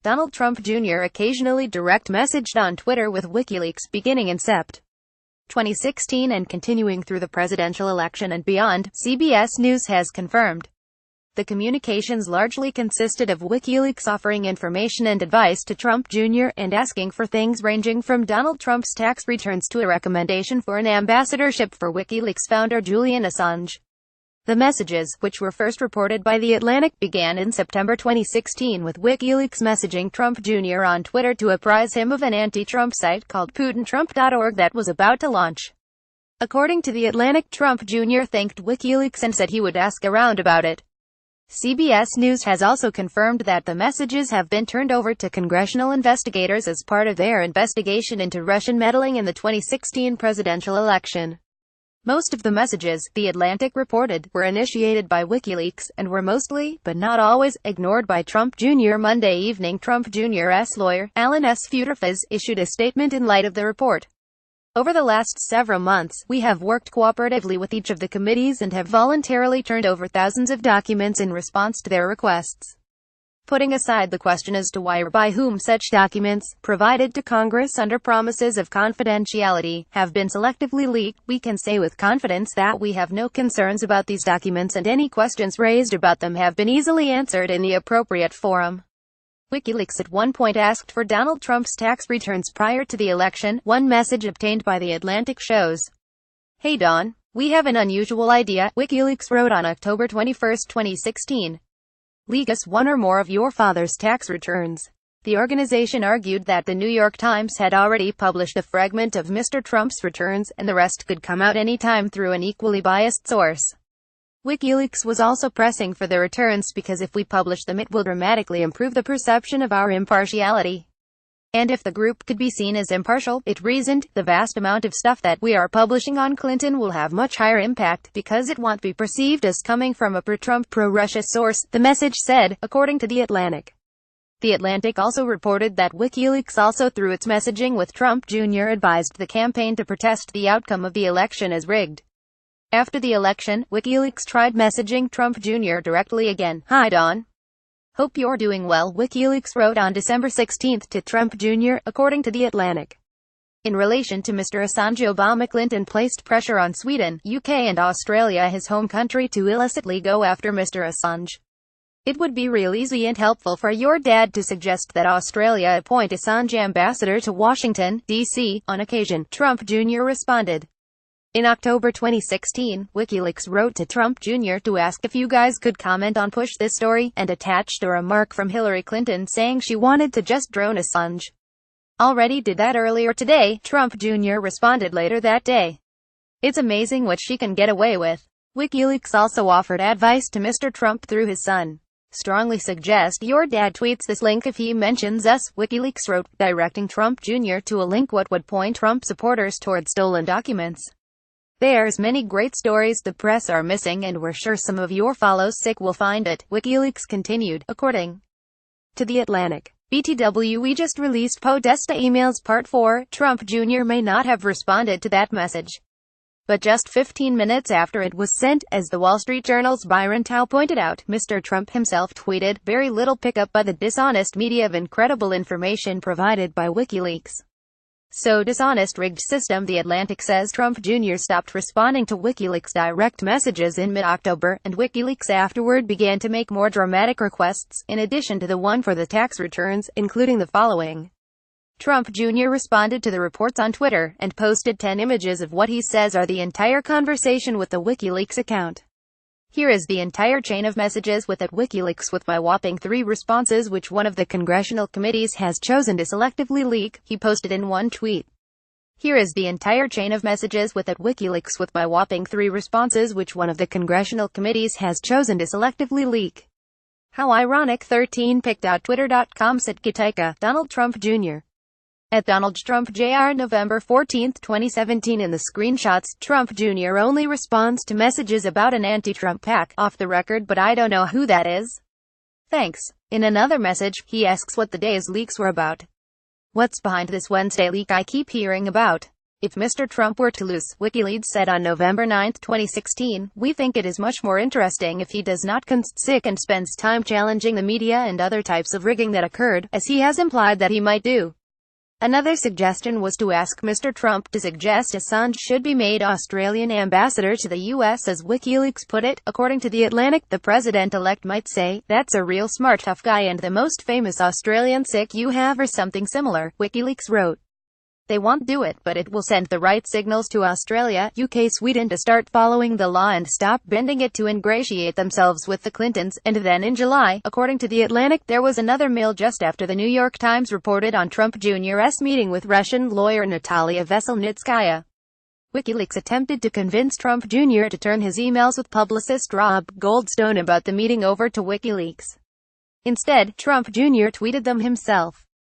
Donald Trump Jr. occasionally direct messaged on Twitter with WikiLeaks beginning in Sept. 2016 and continuing through the presidential election and beyond, CBS News has confirmed. The communications largely consisted of WikiLeaks offering information and advice to Trump Jr. and asking for things ranging from Donald Trump's tax returns to a recommendation for an ambassadorship for WikiLeaks founder Julian Assange. The messages, which were first reported by The Atlantic, began in September 2016 with WikiLeaks messaging Trump Jr. on Twitter to apprise him of an anti-Trump site called PutinTrump.org that was about to launch. According to The Atlantic, Trump Jr. thanked WikiLeaks and said he would ask around about it. CBS News has also confirmed that the messages have been turned over to congressional investigators as part of their investigation into Russian meddling in the 2016 presidential election. Most of the messages, The Atlantic reported, were initiated by WikiLeaks, and were mostly, but not always, ignored by Trump Jr. Monday evening, Trump Jr.'s lawyer, Alan S. Futerfas, issued a statement in light of the report. Over the last several months, we have worked cooperatively with each of the committees and have voluntarily turned over thousands of documents in response to their requests. Putting aside the question as to why or by whom such documents, provided to Congress under promises of confidentiality, have been selectively leaked, we can say with confidence that we have no concerns about these documents and any questions raised about them have been easily answered in the appropriate forum. WikiLeaks at one point asked for Donald Trump's tax returns prior to the election. One message obtained by The Atlantic shows. Hey Don, we have an unusual idea, WikiLeaks wrote on October 21, 2016. Leak us one or more of your father's tax returns. The organization argued that the New York Times had already published a fragment of Mr. Trump's returns, and the rest could come out any time through an equally biased source. WikiLeaks was also pressing for the returns because if we publish them it will dramatically improve the perception of our impartiality. And if the group could be seen as impartial, it reasoned, the vast amount of stuff that we are publishing on Clinton will have much higher impact, because it won't be perceived as coming from a pro-Trump, pro-Russia source, the message said, according to The Atlantic. The Atlantic also reported that WikiLeaks also through its messaging with Trump Jr. advised the campaign to protest the outcome of the election as rigged. After the election, WikiLeaks tried messaging Trump Jr. directly again. Hi Don. Hope you're doing well, WikiLeaks wrote on December 16 to Trump Jr., according to The Atlantic. In relation to Mr. Assange, Obama Clinton placed pressure on Sweden, UK and Australia, his home country, to illicitly go after Mr. Assange. It would be real easy and helpful for your dad to suggest that Australia appoint Assange ambassador to Washington, D.C., on occasion, Trump Jr. responded. In October 2016, WikiLeaks wrote to Trump Jr. to ask if you guys could comment on Push This story, and attached a remark from Hillary Clinton saying she wanted to just drone Assange. Already did that earlier today, Trump Jr. responded later that day. It's amazing what she can get away with. WikiLeaks also offered advice to Mr. Trump through his son. Strongly suggest your dad tweets this link if he mentions us, WikiLeaks wrote, directing Trump Jr. to a link what would point Trump supporters toward stolen documents. There's many great stories the press are missing and we're sure some of your follows sick will find it, WikiLeaks continued, according to The Atlantic. BTW, we just released Podesta emails part 4, Trump Jr. may not have responded to that message. But just 15 minutes after it was sent, as the Wall Street Journal's Byron Tao pointed out, Mr. Trump himself tweeted, very little pickup by the dishonest media of incredible information provided by WikiLeaks. So dishonest rigged system. The Atlantic says Trump Jr. stopped responding to WikiLeaks direct messages in mid-October, and WikiLeaks afterward began to make more dramatic requests, in addition to the one for the tax returns, including the following. Trump Jr. responded to the reports on Twitter, and posted 10 images of what he says are the entire conversation with the WikiLeaks account. Here is the entire chain of messages with at WikiLeaks with my whopping 3 responses which one of the congressional committees has chosen to selectively leak, he posted in one tweet. Here is the entire chain of messages with at WikiLeaks with my whopping 3 responses which one of the congressional committees has chosen to selectively leak. How ironic. 13 picked out Twitter.com said Kitaika, Donald Trump Jr. At Donald Trump Jr. November 14, 2017. In the screenshots, Trump Jr. only responds to messages about an anti-Trump pack, off the record, but I don't know who that is. Thanks. In another message, he asks what the day's leaks were about. What's behind this Wednesday leak I keep hearing about? If Mr. Trump were to lose, WikiLeaks said on November 9, 2016, we think it is much more interesting if he does not sick and spends time challenging the media and other types of rigging that occurred, as he has implied that he might do. Another suggestion was to ask Mr. Trump to suggest Assange should be made Australian ambassador to the US, as WikiLeaks put it. According to The Atlantic, the president-elect might say, "That's a real smart tough guy and the most famous Australian sick you have," or something similar, WikiLeaks wrote. They won't do it, but it will send the right signals to Australia, UK, Sweden to start following the law and stop bending it to ingratiate themselves with the Clintons. And then in July, according to The Atlantic, there was another mail just after the New York Times reported on Trump Jr.'s meeting with Russian lawyer Natalia Veselnitskaya. WikiLeaks attempted to convince Trump Jr. to turn his emails with publicist Rob Goldstone about the meeting over to WikiLeaks. Instead, Trump Jr. tweeted them himself.